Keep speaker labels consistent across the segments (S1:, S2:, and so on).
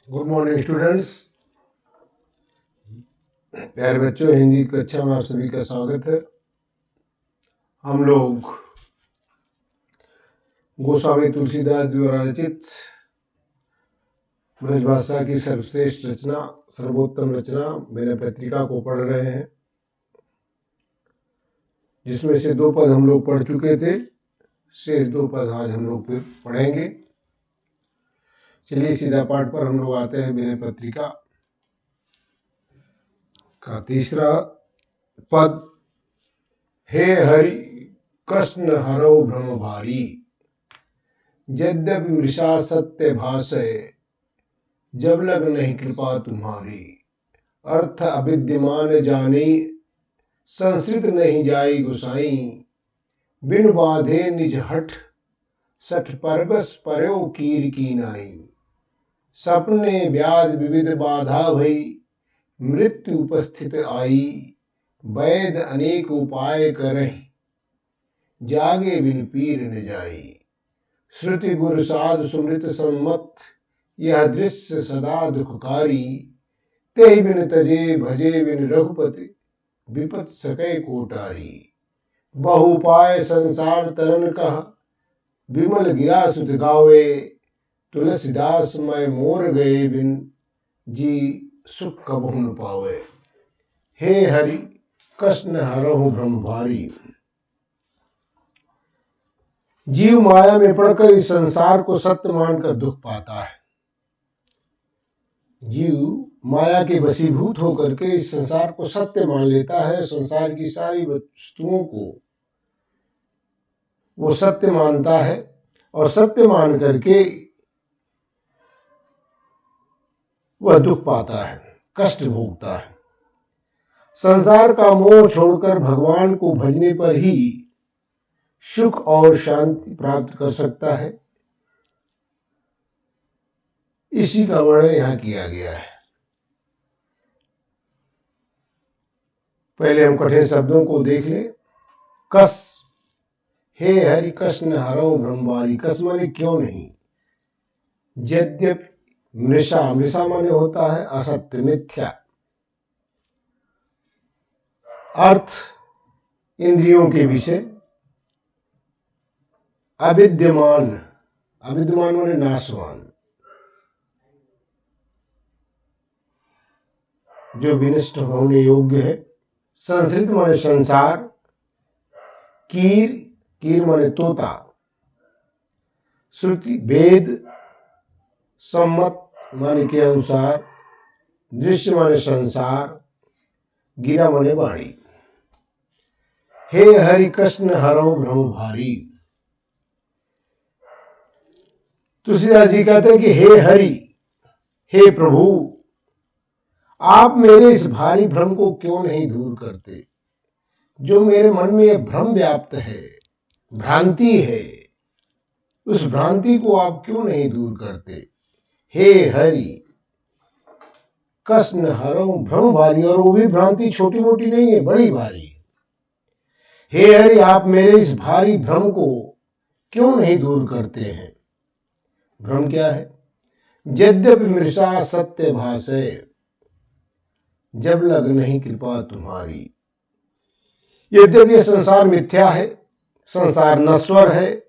S1: Good morning students. प्यारे बच्चों, हिंदी कक्षा में आप सभी का स्वागत है। हम लोग गोस्वामी तुलसीदास द्वारा रचित ब्रजभाषा की सर्वश्रेष्ठ रचना, सर्वोत्तम रचना विनय पत्रिका को पढ़ रहे हैं, जिसमें से 2 पद हम लोग पढ़ चुके थे। शेष 2 पद आज हम लोग फिर पढ़ेंगे। चलिए सीधा पाठ पर हम लोग आते हैं। विनय पत्रिका का 3रा पद। हे हरि कृष्ण हरौ भ्रम भारी, यद्यपि मृषा सत्य भाषय, जब लग नहीं कृपा तुम्हारी। अर्थ अविद्यमान जाने, संस्कृत नहीं जाई गुसाई। बिन बाधे निज हठ, सठ परबस पर्यो कीर की नाई। सपने व्याध विविध बाधा भई, मृत्यु उपस्थित आई। वैद अनेक उपाय करहि, जागे बिन पीर न जाई। श्रुति गुरु साधु सुमृत सम्मत, यह दृश्य सदा दुखकारी। ते बिन तजे भजे बिन रघुपति, विपत सकै कोटारी। बहु उपाय संसार तरन कह, विमल गिरा सुत गावे। तुलसीदास मैं मोर गए बिन, जी सुख कबहु न पावे। हे हरि कृष्ण हरहु भ्रम भारी। जीव माया में पड़कर इस संसार को सत्य मानकर दुख पाता है। जीव माया के वशीभूत होकर के इस संसार को सत्य मान लेता है। संसार की सारी वस्तुओं को वो सत्य मानता है और सत्य मान करके वह दुख पाता है, कष्ट भोगता है। संसार का मोह छोड़कर भगवान को भजने पर ही सुख और शांति प्राप्त कर सकता है। इसी का वर्णन यहां किया गया है। पहले हम कठिन शब्दों को देख लें। कस, हे हरि कृष्ण हरौ ब्रह्मवारी। कस माने क्यों नहीं। यद्यपि मृषा, मृषा माने होता है असत्य, मिथ्या। अर्थ इंद्रियों के विषय। अविद्यमान, अविद्यमान माने नाशवान, जो विनष्ट होने योग्य है। संस्कृत माने संसार। कीर, कीर माने तोता। श्रुति वेद, सम्मत माने के अनुसार। दृश्य माने संसार। गिरा माने वाणी। हे हरि कृष्ण हरौ भ्रम भारी। तुलसीदास जी कहते हैं कि हे हरि, हे प्रभु, आप मेरे इस भारी भ्रम को क्यों नहीं दूर करते। जो मेरे मन में भ्रम व्याप्त है, भ्रांति है, उस भ्रांति को आप क्यों नहीं दूर करते। हे हरि कृष्ण हरौ भ्रम भारी। और वो भी भ्रांति छोटी मोटी नहीं है, बड़ी भारी। हे हरि, आप मेरे इस भारी भ्रम को क्यों नहीं दूर करते हैं। भ्रम क्या है। यद्यपि मृषा सत्य भाषय, जब लग नहीं कृपा तुम्हारी। यद्यपि यह संसार मिथ्या है, संसार नश्वर है,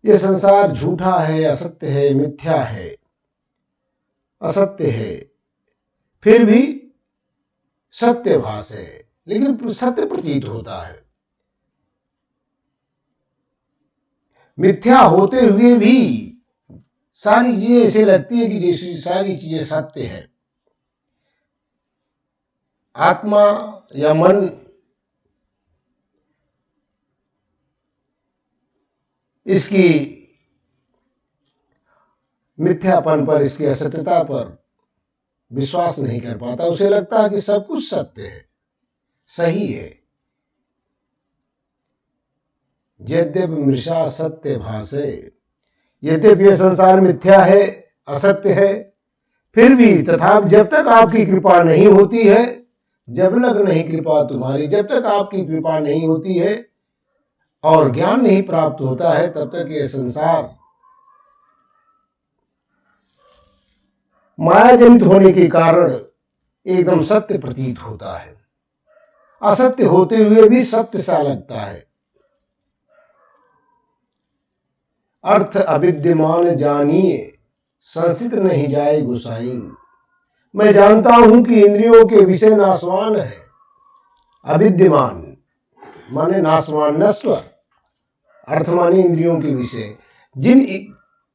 S1: यह संसार झूठा है, असत्य है, मिथ्या है, असत्य है, फिर भी सत्यभास है, लेकिन सत्य प्रतीत होता है। मिथ्या होते हुए भी सारी चीजें ऐसे लगती है कि जैसी सारी चीजें सत्य है। आत्मा या मन इसकी मिथ्यापन पर, इसकी असत्यता पर विश्वास नहीं कर पाता। उसे लगता है कि सब कुछ सत्य है, सही है। यद्यपि मृषा सत्य भाषे, यद्यपि यह संसार मिथ्या है, असत्य है, फिर भी तथा जब तक आपकी कृपा नहीं होती है, जब लग नहीं कृपा तुम्हारी, जब तक आपकी कृपा नहीं होती है और ज्ञान नहीं प्राप्त होता है, तब तक यह संसार माया जनित होने के कारण एकदम सत्य प्रतीत होता है, असत्य होते हुए भी सत्य सा लगता है। अर्थ अविद्यमान जानिए संसित नहीं जाए गोसाई। मैं जानता हूं कि इंद्रियों के विषय नाशवान है। अविद्यमान माने नाशवान, नश्वर। अर्थ माने इंद्रियों के विषय। जिन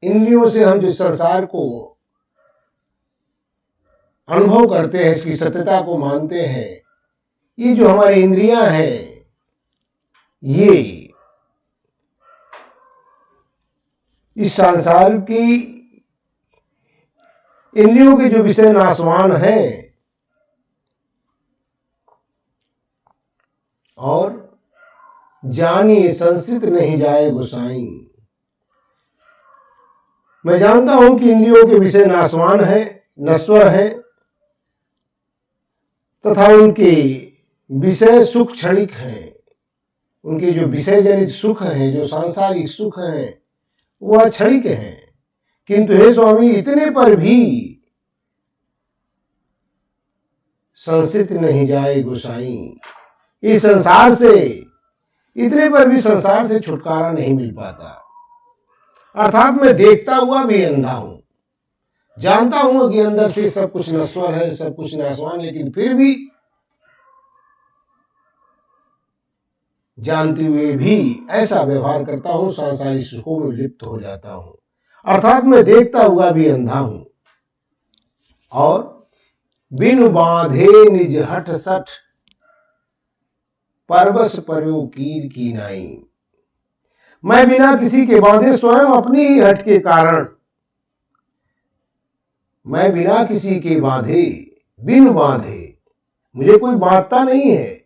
S1: इंद्रियों से हम जिस संसार को अनुभव करते हैं, इसकी सत्यता को मानते हैं, ये जो हमारी इंद्रियां हैं, ये इस संसार की इंद्रियों के जो विषय नाशवान हैं और जानिए संसित नहीं जाए गोसाई। मैं जानता हूं कि इंद्रियों के विषय नाशवान है, नश्वर है, तथा उनके विषय सुख क्षणिक हैं। उनके जो विषय जनित सुख हैं, जो सांसारिक सुख हैं, वह क्षणिक हैं। किंतु हे स्वामी, इतने पर भी संसित नहीं जाए गोसाई। इस संसार से, इतने पर भी संसार से छुटकारा नहीं मिल पाता। अर्थात मैं देखता हुआ भी अंधा हूं, जानता हूं कि अंदर से सब कुछ नश्वर है, सब कुछ नाशवान, लेकिन फिर भी जानते हुए भी ऐसा व्यवहार करता हूं, सांसारिक सुखों में लिप्त हो जाता हूं। अर्थात मैं देखता हुआ भी अंधा हूं और बिनु बांधे निज हठ सठ परवश पर्यो कीर की नाई। मैं बिना किसी के बांधे, स्वयं अपनी ही हठ के कारण, मैं बिना किसी के बांधे, बिनु बांधे, मुझे कोई बांधता नहीं है,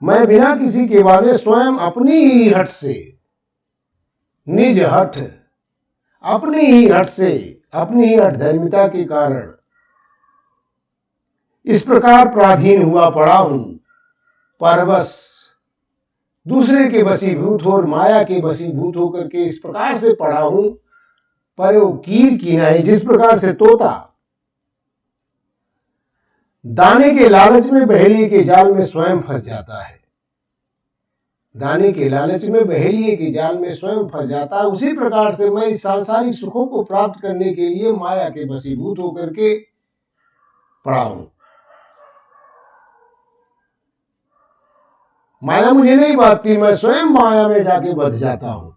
S1: मैं बिना किसी के बांधे स्वयं अपनी ही हठ से, निज हठ, अपनी ही हठ से, अपनी ही हठ धर्मिता के कारण इस प्रकार पराधीन हुआ पड़ा हूं, परवश, दूसरे के वशीभूत हो और माया के वशीभूत होकर के इस प्रकार से पड़ा हूं, पर्यो कीर की नाई, जिस प्रकार से तोता दाने के लालच में बहेलिए के जाल में स्वयं फंस जाता है, दाने के लालच में बहेलिए के जाल में स्वयं फंस जाता है, उसी प्रकार से मैं इस सांसारिक सुखों को प्राप्त करने के लिए माया के वशीभूत होकर के पड़ा हूं। माया मुझे नहीं बांधती, मैं स्वयं माया में जाके बंध जाता हूं।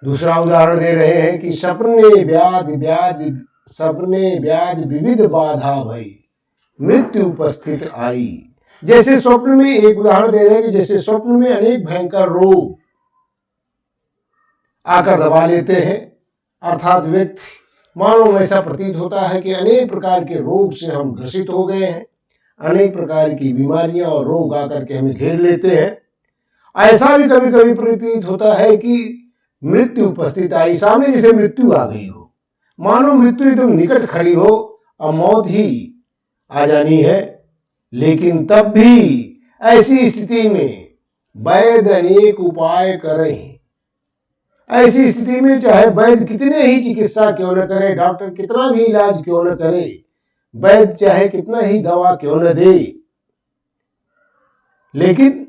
S1: दूसरा उदाहरण दे रहे हैं कि सपने व्याधि विविध बाधा भई मृत्यु उपस्थित आई। जैसे स्वप्न में, एक उदाहरण दे रहे हैं कि जैसे स्वप्न में अनेक भयंकर रोग आकर दबा लेते हैं, अर्थात व्यक्ति मानो ऐसा प्रतीत होता है कि अनेक प्रकार के रोग से हम ग्रसित हो गए हैं, अनेक प्रकार की बीमारियां और रोग आकर के हमें घेर लेते हैं। ऐसा भी कभी कभी प्रतीत होता है कि मृत्यु उपस्थित आई, सामने जैसे मृत्यु आ गई हो, मानो मृत्यु एकदम निकट खड़ी हो और मौत ही आ जानी है। लेकिन तब भी ऐसी स्थिति में वैद्य अनेक उपाय करें। ऐसी स्थिति में चाहे वैद्य कितने ही चिकित्सा क्यों न करे, डॉक्टर कितना भी इलाज क्यों न करे, वैद्य चाहे कितना ही दवा क्यों न दे, लेकिन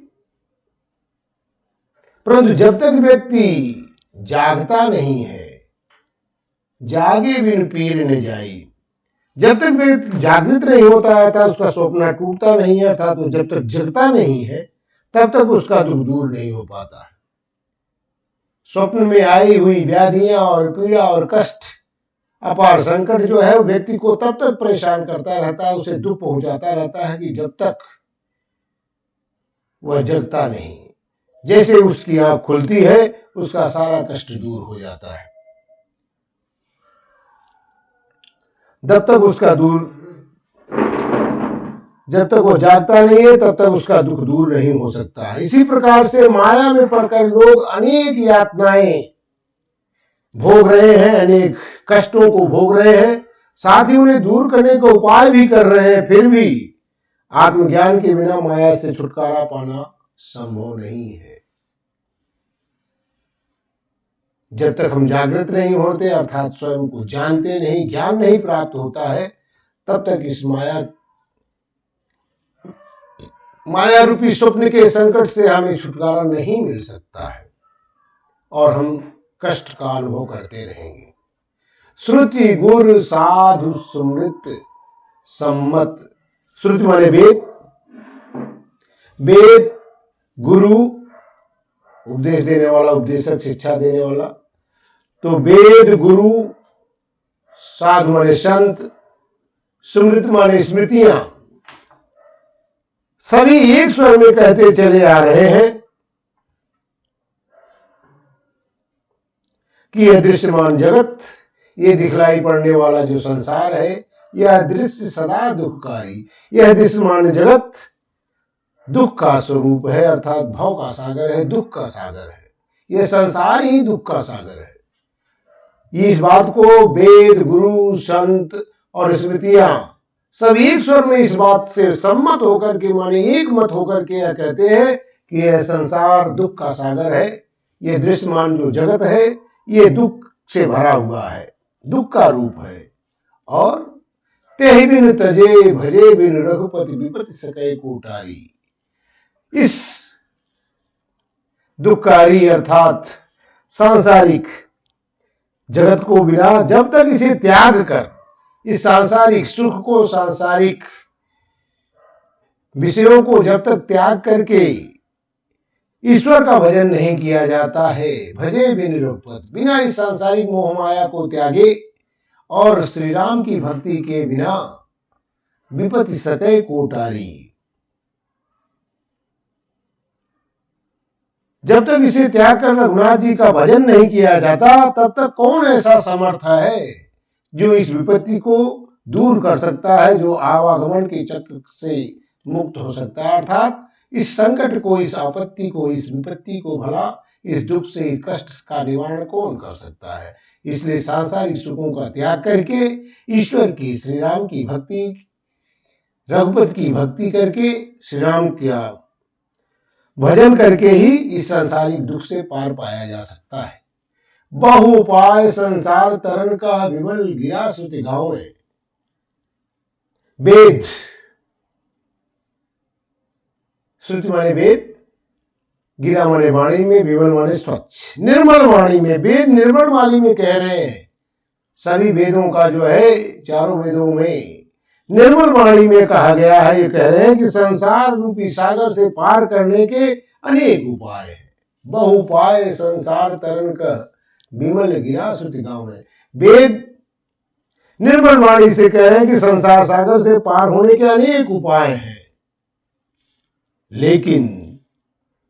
S1: परंतु जब तक व्यक्ति जागता नहीं है, जागे बिन पीर न जाई, जब तक व्यक्ति जागृत नहीं होता है था उसका स्वप्न टूटता नहीं है, अर्थात तो जब तक जगता नहीं है तब तक उसका दुख दूर नहीं हो पाता है। स्वप्न में आई हुई व्याधियां और पीड़ा और कष्ट, अपार संकट जो है व्यक्ति को तब तक परेशान करता रहता है, उसे दुख पहुंचाता रहता है कि जब तक वह जगता नहीं। जैसे उसकी आंख खुलती है उसका सारा कष्ट दूर हो जाता है, जब तक वो जागता नहीं है तब तक उसका दुख दूर नहीं हो सकता है। इसी प्रकार से माया में पड़कर लोग अनेक यातनाएं भोग रहे हैं, अनेक कष्टों को भोग रहे हैं, साथ ही उन्हें दूर करने का उपाय भी कर रहे हैं, फिर भी आत्मज्ञान के बिना माया से छुटकारा पाना संभव नहीं है। जब तक हम जागृत नहीं होते अर्थात स्वयं को जानते नहीं, ज्ञान नहीं प्राप्त होता है, तब तक इस माया रूपी स्वप्न के संकट से हमें छुटकारा नहीं मिल सकता है और हम कष्ट का अनुभव करते रहेंगे। श्रुति गुरु साधु स्मृत सम्मत, श्रुति माने वेद, वेद गुरु उपदेश देने वाला, उपदेशक शिक्षा देने वाला, तो वेद गुरु, साधु माने संत, स्मृत माने स्मृतियां, सभी एक स्वर में कहते चले आ रहे हैं कि यह दृश्यमान जगत, ये दिखलाई पड़ने वाला जो संसार है, यह दृश्य सदा दुखकारी, यह दृश्यमान जगत दुख का स्वरूप है, अर्थात भव का सागर है, दुख का सागर है, यह संसार ही दुख का सागर है। इस बात को वेद गुरु संत और स्मृतियां सब एक स्वर में इस बात से सम्मत होकर के, माने एक मत होकर के यह कहते हैं कि यह संसार दुख का सागर है, यह दृश्यमान जो जगत है ये दुख से भरा हुआ है, दुख का रूप है। और तेहि बिन तजे भजे बिन रघुपति विपति सकै कोटारी, इस दुखकारी अर्थात सांसारिक जगत को बिना, जब तक इसे त्याग कर, इस सांसारिक सुख को, सांसारिक विषयों को जब तक त्याग करके ईश्वर का भजन नहीं किया जाता है, भजे बिन रघुपति, बिना इस सांसारिक मोह माया को त्यागे और श्री राम की भक्ति के बिना विपति सकै कोटारी, जब तक इसे त्याग कर रघुनाथ जी का भजन नहीं किया जाता, तब तक कौन ऐसा समर्थ है जो इस विपत्ति को दूर कर सकता है, जो आवागमन के चक्र से मुक्त हो सकता है, अर्थात इस संकट को, इस आपत्ति को, इस विपत्ति को, भला इस दुख से, इस कष्ट का निवारण कौन कर सकता है। इसलिए सांसारिक सुखों का त्याग करके ईश्वर की, श्री राम की भक्ति, रघुपति की भक्ति करके, श्री राम का भजन करके ही इस सांसारिक दुख से पार पाया जा सकता है। बहु उपाय संसार तरन का विमल गिरा श्रुति गाँव है। वेद, श्रुति माने वेद, गिरा माने वाणी में, विमल माने स्वच्छ, निर्मल वाणी में, वेद निर्मल वाणी में कह रहे हैं। सभी वेदों का जो है, चारों वेदों में निर्मल वाणी में कहा गया है, ये कह रहे हैं कि संसार रूपी सागर से पार करने के अनेक उपाय हैं। बहु उपाय संसार तरन का विमल गिरा श्रुति गाँव है। वेद निर्मल वाणी से कह रहे हैं कि संसार सागर से पार होने के अनेक उपाय हैं, लेकिन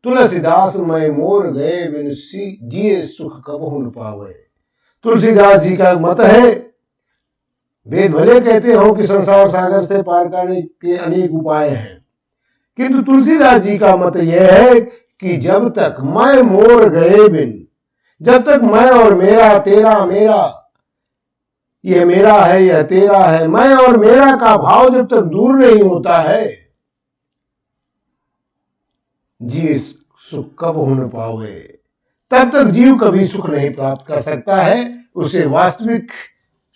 S1: तुलसीदास मैं मोर गए बिन जिए सुख कबहु न पावे। तुलसीदास जी का मत है, वेद भले कहते हो कि संसार सागर से पार करने के अनेक उपाय हैं, किंतु तुलसीदास जी का मत यह है कि जब तक मैं मोर गए बिन, जब तक मैं और मेरा, तेरा मेरा, यह मेरा है यह तेरा है, मैं और मेरा का भाव जब तक दूर नहीं होता है, जी सुख कब हो न पावे, तब तक जीव कभी सुख नहीं प्राप्त कर सकता है, उसे वास्तविक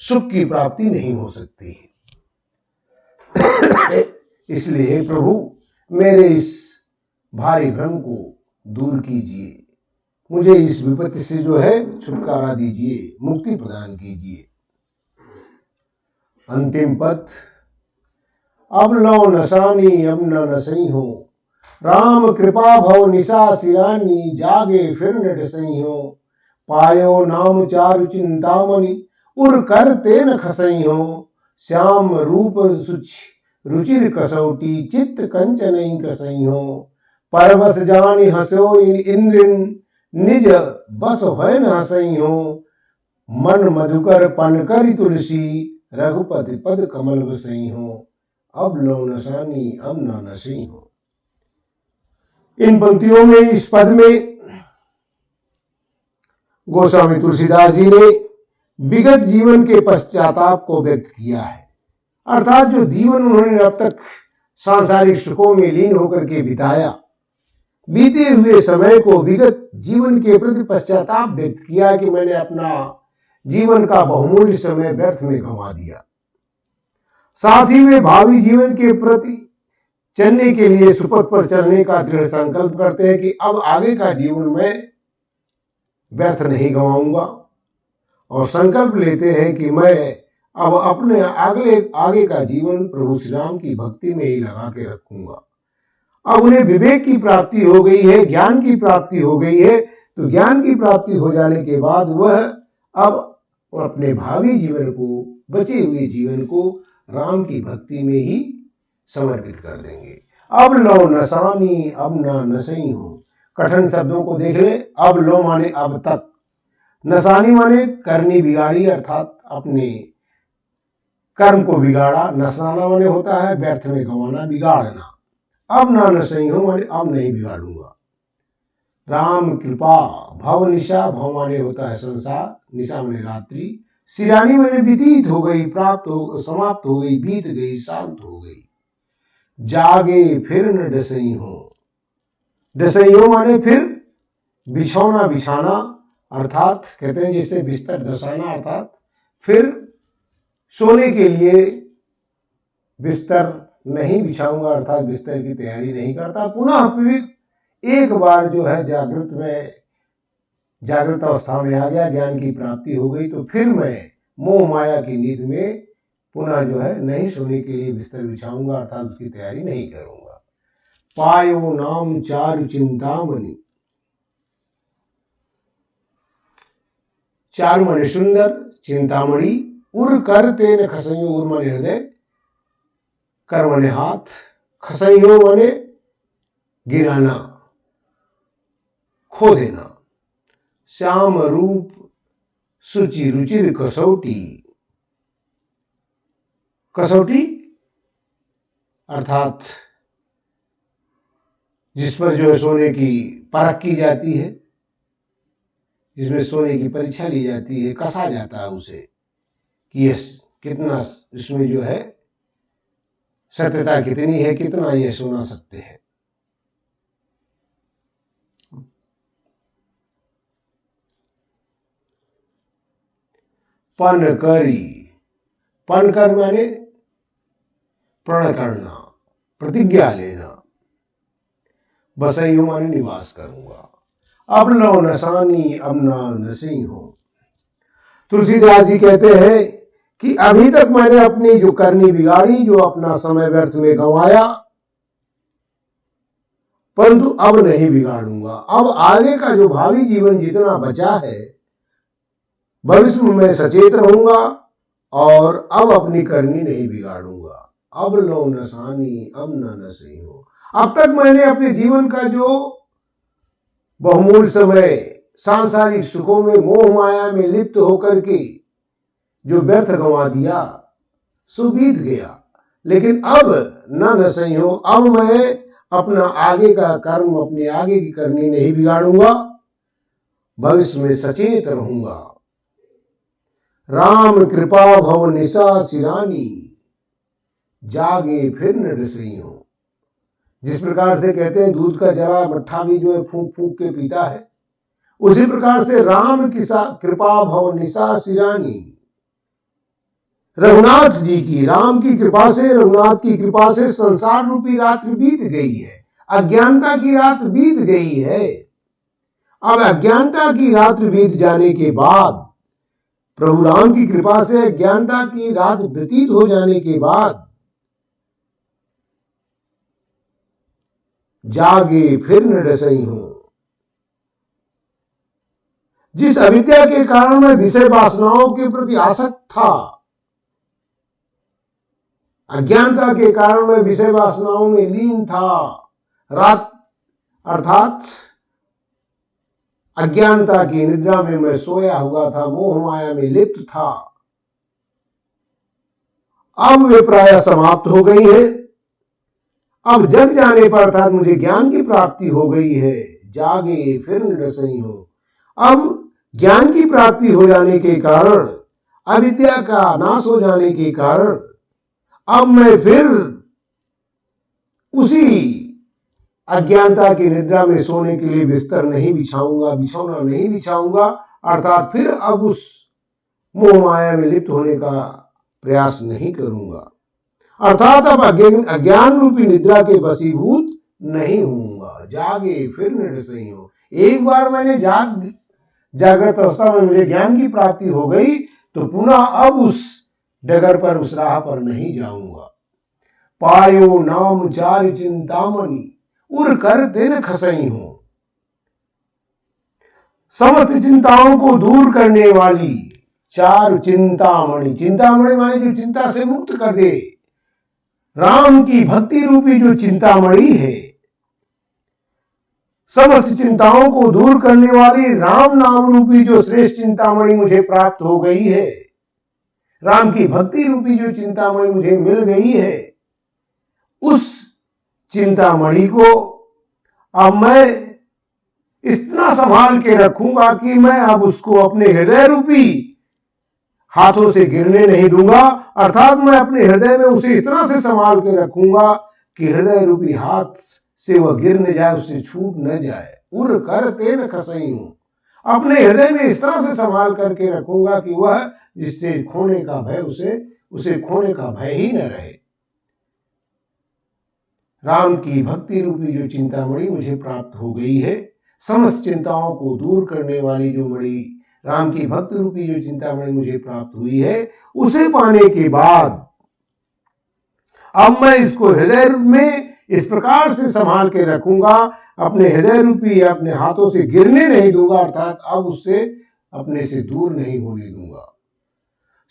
S1: सुख की प्राप्ति नहीं हो सकती। इसलिए हे प्रभु, मेरे इस भारी भ्रम को दूर कीजिए, मुझे इस विपत्ति से जो है छुटकारा दीजिए, मुक्ति प्रदान कीजिए। अंतिम पद, अब लो नसानी अब न नसई हो, राम कृपा भव निशा सिरानी, जागे फिर न डसई हो, पायो नाम चारु चिंतामणि, उर करते न खसई हो, श्याम रूप सुच रुचिर कसौटी, चित्त कंचनई कसई हो, परवस जानी हसो इंद्रिन, निज बस भय न हसई हो, मन मधुकर पन करी तुलसी, रघुपति पद कमल बसई हो, अब लो नसानी अब न नसई हो। इन पंक्तियों में, इस पद में गोस्वामी तुलसीदास जी ने विगत जीवन के पश्चाताप को व्यक्त किया है, अर्थात जो जीवन उन्होंने अब तक सांसारिक सुखों में लीन होकर के बिताया, बीते हुए समय को, विगत जीवन के प्रति पश्चाताप व्यक्त किया कि मैंने अपना जीवन का बहुमूल्य समय व्यर्थ में गंवा दिया। साथ ही वे भावी जीवन के प्रति चलने के लिए सुपथ पर चलने का दृढ़ संकल्प करते हैं कि अब आगे का जीवन में व्यर्थ नहीं गंवाऊंगा, और संकल्प लेते हैं कि मैं अब अपने आगे का जीवन प्रभु श्री राम की भक्ति में ही लगा के रखूंगा। अब उन्हें विवेक की प्राप्ति हो गई है, ज्ञान की प्राप्ति हो गई है। तो ज्ञान की प्राप्ति हो जाने के बाद वह अब अपने भावी जीवन को, बचे हुए जीवन को राम की भक्ति में ही समर्पित कर देंगे। अब लो नसानी अब ना नसई हो। कठिन शब्दों को देख ले। अब लो माने अब तक, नसानी माने करनी बिगाड़ी, अर्थात अपने कर्म को बिगाड़ा। नसाना माने होता है व्यर्थ में गंवाना, बिगाड़ना। अब ना नसई हो माने अब नहीं बिगाड़ूंगा। राम कृपा भव निशा, भव माने होता है संसार, निशा माने रात्रि, सिरानी माने व्यतीत हो गई, प्राप्त हो, समाप्त हो गई, बीत गई, शांत हो गई। जागे फिर न डसई हो। डसई हो माने फिर बिछौना बिछाना, अर्थात कहते हैं जैसे बिस्तर दसाना, अर्थात फिर सोने के लिए बिस्तर नहीं बिछाऊंगा, अर्थात बिस्तर की तैयारी नहीं करता। पुनः फिर एक बार जो है जागृत अवस्था में आ गया, ज्ञान की प्राप्ति हो गई, तो फिर मैं मोह माया की नींद में पुनः जो है नहीं सोने के लिए बिस्तर बिछाऊंगा, अर्थात उसकी तैयारी नहीं करूंगा। पायो नाम चारु चिंतामणि। चारु माने सुंदर, चिंतामणि, उर कर तेन खसइयो, उर माने हृदय, कर माने हाथ, खसइयो माने गिराना, खो देना। श्याम रूप सुचि रुचिर कसौटी। कसौटी अर्थात जिस पर जो है सोने की परख की जाती है, जिसमें सोने की परीक्षा ली जाती है, कसा जाता है उसे कि ये कितना, इसमें जो है सत्यता कितनी है, कितना ये सुना सकते हैं। पन करी, पन कर माने प्रण करना, प्रतिज्ञा लेना। बसई हो माने निवास करूंगा। अब लो नसानी अब ना नसी हो। तुलसीदास जी कहते हैं कि अभी तक मैंने अपनी जो करनी बिगाड़ी, जो अपना समय व्यर्थ में गंवाया, परंतु अब नहीं बिगाड़ूंगा। अब आगे का जो भावी जीवन जितना बचा है, भविष्य में मैं सचेत रहूंगा और अब अपनी करनी नहीं बिगाड़ूंगा। अब लो नसानी अब न नसी हो। अब तक मैंने अपने जीवन का जो बहुमूल्य समय सांसारिक सुखों में, मोह माया में लिप्त होकर के जो व्यर्थ गंवा दिया, सो बीत गया। लेकिन अब न नसई हो, अब मैं अपना आगे का कर्म, अपनी आगे की करनी नहीं बिगाड़ूंगा, भविष्य में सचेत रहूंगा। राम कृपा भव निशा चिरानी, जागे फिर न डसई हो। जिस प्रकार से कहते हैं दूध का जरा मट्ठा भी जो है फूंक फूंक के पीता है, उसी प्रकार से राम की कृपा भव निशा चिरानी, रघुनाथ जी की, राम की कृपा से, रघुनाथ की कृपा से संसार रूपी रात्रि बीत गई है, अज्ञानता की रात बीत गई है। अब अज्ञानता की रात्रि बीत जाने के बाद, प्रभु राम की कृपा से अज्ञानता की रात व्यतीत हो जाने के बाद, जागे फिर न डसई हूं। जिस अविद्या के कारण मैं विषय वासनाओं के प्रति आसक्त था, अज्ञानता के कारण मैं विषय वासनाओं में लीन था, रात अर्थात अज्ञानता की निद्रा में मैं सोया हुआ था, मोह माया में लिप्त था। अब वे प्राय समाप्त हो गई है। अब जग जाने पर अर्थात मुझे ज्ञान की प्राप्ति हो गई है। जागे फिर न डसई हो। अब ज्ञान की प्राप्ति हो जाने के कारण, अविद्या का नाश हो जाने के कारण, अब मैं फिर उसी अज्ञानता की निद्रा में सोने के लिए बिस्तर नहीं बिछाऊंगा, बिछौना नहीं बिछाऊंगा, अर्थात फिर अब उस मोह माया में लिप्त होने का प्रयास नहीं करूंगा, अर्थात अब अज्ञान रूपी निद्रा के वशीभूत नहीं होऊंगा। जागे फिर न सही हो। एक बार मैंने जागृत अवस्था में मुझे ज्ञान की प्राप्ति हो गई तो पुनः अब उस डगर पर, उस राह पर नहीं जाऊंगा। पायो नाम चार चिंतामणि उड़ कर दिन खसई हूं। समस्त चिंताओं को दूर करने वाली चार चिंतामणि, चिंतामणि माने जो चिंता से मुक्त कर दे, राम की भक्ति रूपी जो चिंतामणि है, समस्त चिंताओं को दूर करने वाली राम नाम रूपी जो श्रेष्ठ चिंतामणि मुझे प्राप्त हो गई है, राम की भक्ति रूपी जो चिंतामणि मुझे मिल गई है, उस चिंतामणि को अब मैं इतना संभाल के रखूंगा कि मैं अब उसको अपने हृदय रूपी हाथों से गिरने नहीं दूंगा, अर्थात मैं अपने हृदय में उसे इतना से संभाल के रखूंगा कि हृदय रूपी हाथ से वह गिर न जाए, उससे छूट न जाए। उड़ कर तेन खसई हूं, अपने हृदय में इस तरह से संभाल करके रखूंगा कि वह जिससे खोने का भय, उसे खोने का भय ही न रहे। राम की भक्ति रूपी जो चिंतामणि मुझे प्राप्त हो गई है, समस्त चिंताओं को दूर करने वाली जो मणि, राम की भक्ति रूपी जो चिंतामणि मुझे प्राप्त हुई है, उसे पाने के बाद अब मैं इसको हृदय में इस प्रकार से संभाल के रखूंगा, अपने हृदय रूपी अपने हाथों से गिरने नहीं दूंगा, अर्थात अब उससे अपने से दूर नहीं होने दूंगा।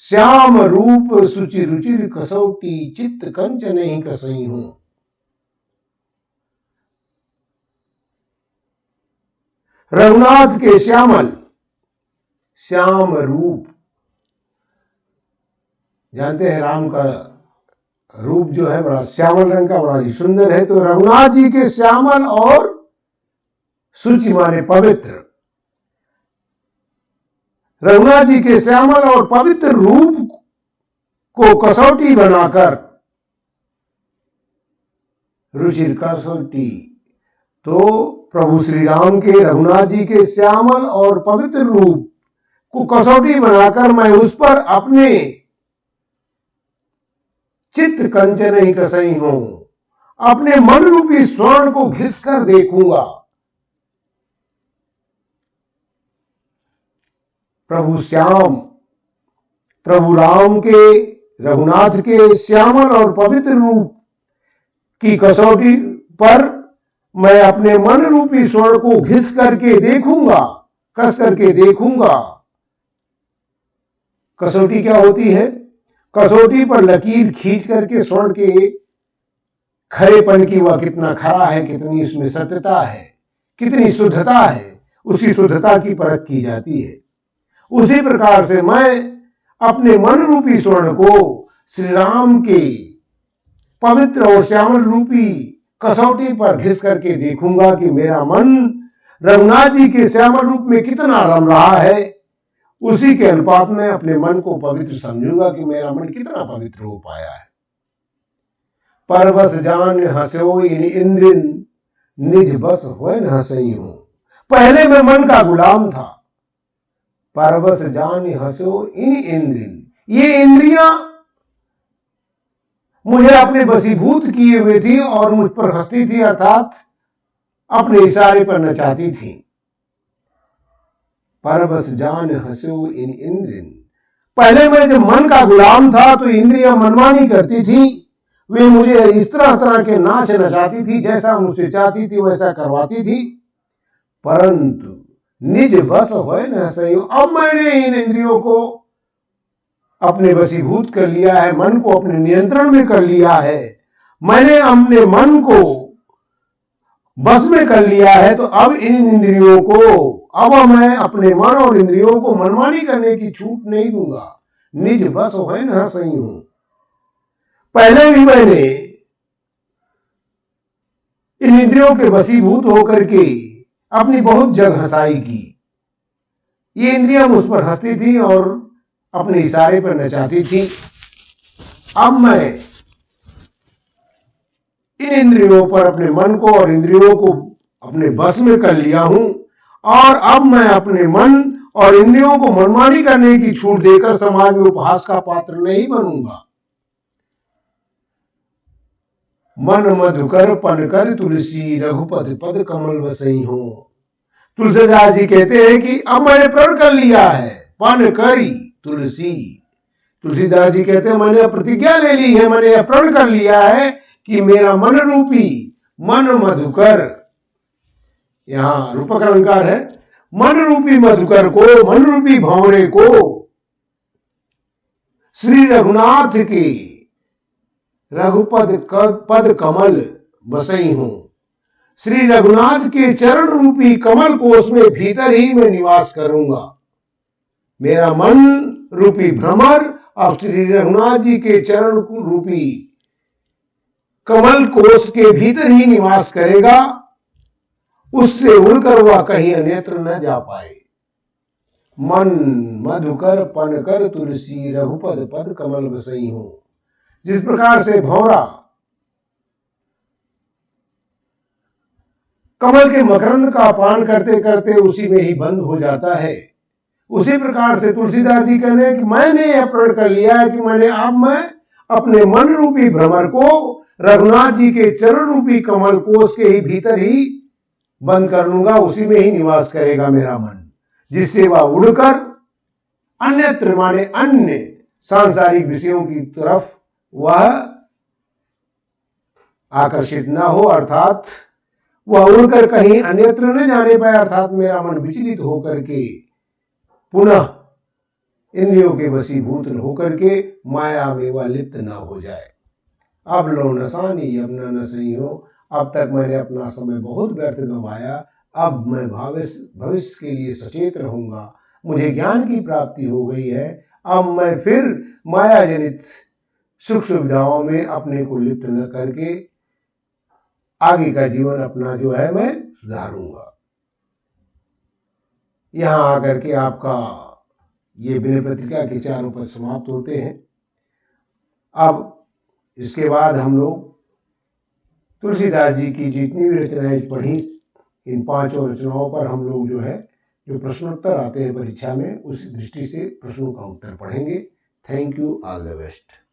S1: श्याम रूप सुचि रुचिर कसौटी चित्त कंच नहीं कसई हूं। रघुनाथ के श्यामल श्याम रूप, जानते हैं राम का रूप जो है बड़ा श्यामल रंग का, बड़ा ही सुंदर है। तो रघुनाथ जी के श्यामल और सुचि माने पवित्र, रघुनाथ जी के श्यामल और पवित्र रूप को कसौटी बनाकर, रुचिर कसौटी, तो प्रभु श्री राम के, रघुनाथ जी के श्यामल और पवित्र रूप को कसौटी बनाकर मैं उस पर अपने चित्त कंच नहीं कसई हूं, अपने मन रूपी स्वर्ण को घिस कर देखूंगा। प्रभु श्याम, प्रभु राम के, रघुनाथ के श्यामल और पवित्र रूप की कसौटी पर मैं अपने मन रूपी स्वर्ण को घिस करके देखूंगा, कस करके देखूंगा। कसौटी क्या होती है? कसौटी पर लकीर खींच करके स्वर्ण के खरेपन की, वह कितना खरा है, कितनी उसमें सत्यता है, कितनी शुद्धता है, उसी शुद्धता की परख की जाती है। उसी प्रकार से मैं अपने मन रूपी स्वर्ण को श्री राम के पवित्र और श्यामल रूपी कसौटी पर घिस करके देखूंगा कि मेरा मन रघुनाथ जी के श्यामल रूप में कितना रम रहा है। उसी के अनुपात में अपने मन को पवित्र समझूंगा कि मेरा मन कितना पवित्र हो पाया है। परबस जान हंसो इन इंद्रिन निज बस होए न हंसई हूं। पहले मैं मन का गुलाम था। परबस जान हंसो इन इंद्रिन, ये इंद्रियां मुझे अपने वशीभूत किए हुए थी और मुझ पर हंसती थी, अर्थात अपने इशारे पर नचाती थी। परबस जान हंसो इन इंद्रिन, पहले मैं जब मन का गुलाम था तो इंद्रियां मनमानी करती थी, वे मुझे इस तरह तरह के नाच नचाती थी, जैसा मुझसे चाहती थी वैसा करवाती थी। परंतु निज बस होए न हंसई हूं, अब मैंने इन इंद्रियों को अपने वशीभूत कर लिया है, मन को अपने नियंत्रण में कर लिया है, मैंने अपने मन को बस में कर लिया है। तो अब इन इंद्रियों को, अब मैं अपने मन और इंद्रियों को मनमानी करने की छूट नहीं दूंगा। निज बस होए न हंसई हूं। पहले भी मैंने इन इंद्रियों के वशीभूत होकर के अपनी बहुत जग हंसाई की। ये इंद्रियां मुझ पर हंसती थी और अपने इशारे पर नचाती थी। अब मैं इन इंद्रियों पर अपने मन को और इंद्रियों को अपने बस में कर लिया हूं और अब मैं अपने मन और इंद्रियों को मनमानी करने की छूट देकर समाज में उपहास का पात्र नहीं बनूंगा। मन मधुकर पन कर तुलसी रघुपति पद कमल बसई हो। तुलसीदास जी कहते हैं कि अब मैंने प्रण कर लिया है, पन करी तुलसी। तुलसीदास जी कहते हैं मैंने प्रतिज्ञा ले ली है, मैंने यह प्रण कर लिया है कि मेरा मन रूपी मन मधुकर, यहां रूपक अलंकार है, मन रूपी मधुकर को, मन रूपी भंवरे को श्री रघुनाथ के रघुपद पद कमल बसई हूं। श्री रघुनाथ के चरण रूपी कमल कोश में भीतर ही मैं निवास करूंगा। मेरा मन रूपी भ्रमर अब श्री रघुनाथ जी के चरण रूपी कमल कोश के भीतर ही निवास करेगा, उससे उड़कर वह कहीं अन्यत्र न जा पाए। मन मधुकर पन कर तुलसी रघुपद पद कमल बसई हूं। जिस प्रकार से भंवरा कमल के मकरंद का पान करते करते उसी में ही बंद हो जाता है, उसी प्रकार से तुलसीदास जी कहने हैं कि मैंने यह प्रण कर लिया है कि मैं अपने मन रूपी भ्रमर को रघुनाथ जी के चरण रूपी कमल कोश के ही भीतर ही बंद कर लूंगा, उसी में ही निवास करेगा मेरा मन, जिससे वह उड़कर अन्यत्र माने अन्य सांसारिक विषयों की तरफ वह आकर्षित न हो, अर्थात वह उड़कर कहीं अन्यत्र न जाने पाए, अर्थात मेरा मन विचलित होकर के पुनः इंद्रियों के वशीभूत होकर के माया में वह लिप्त न हो जाए। अब लो नसानी अब न सही हो। अब तक मैंने अपना समय बहुत व्यर्थ गंवाया, अब मैं भविष्य के लिए सचेत रहूंगा। मुझे ज्ञान की प्राप्ति हो गई है, अब मैं फिर माया जनित सुख सुविधाओं में अपने को लिप्त न करके आगे का जीवन अपना जो है मैं सुधारूंगा। यहां आकर के आपका ये विनय पत्रिका के 4 पद समाप्त होते हैं। अब इसके बाद हम लोग तुलसीदास जी की जितनी भी रचनाएं पढ़ी, इन 5 रचनाओं पर हम लोग जो है जो प्रश्नोत्तर आते हैं परीक्षा में, उस दृष्टि से प्रश्नों का उत्तर पढ़ेंगे। Thank you, all the best.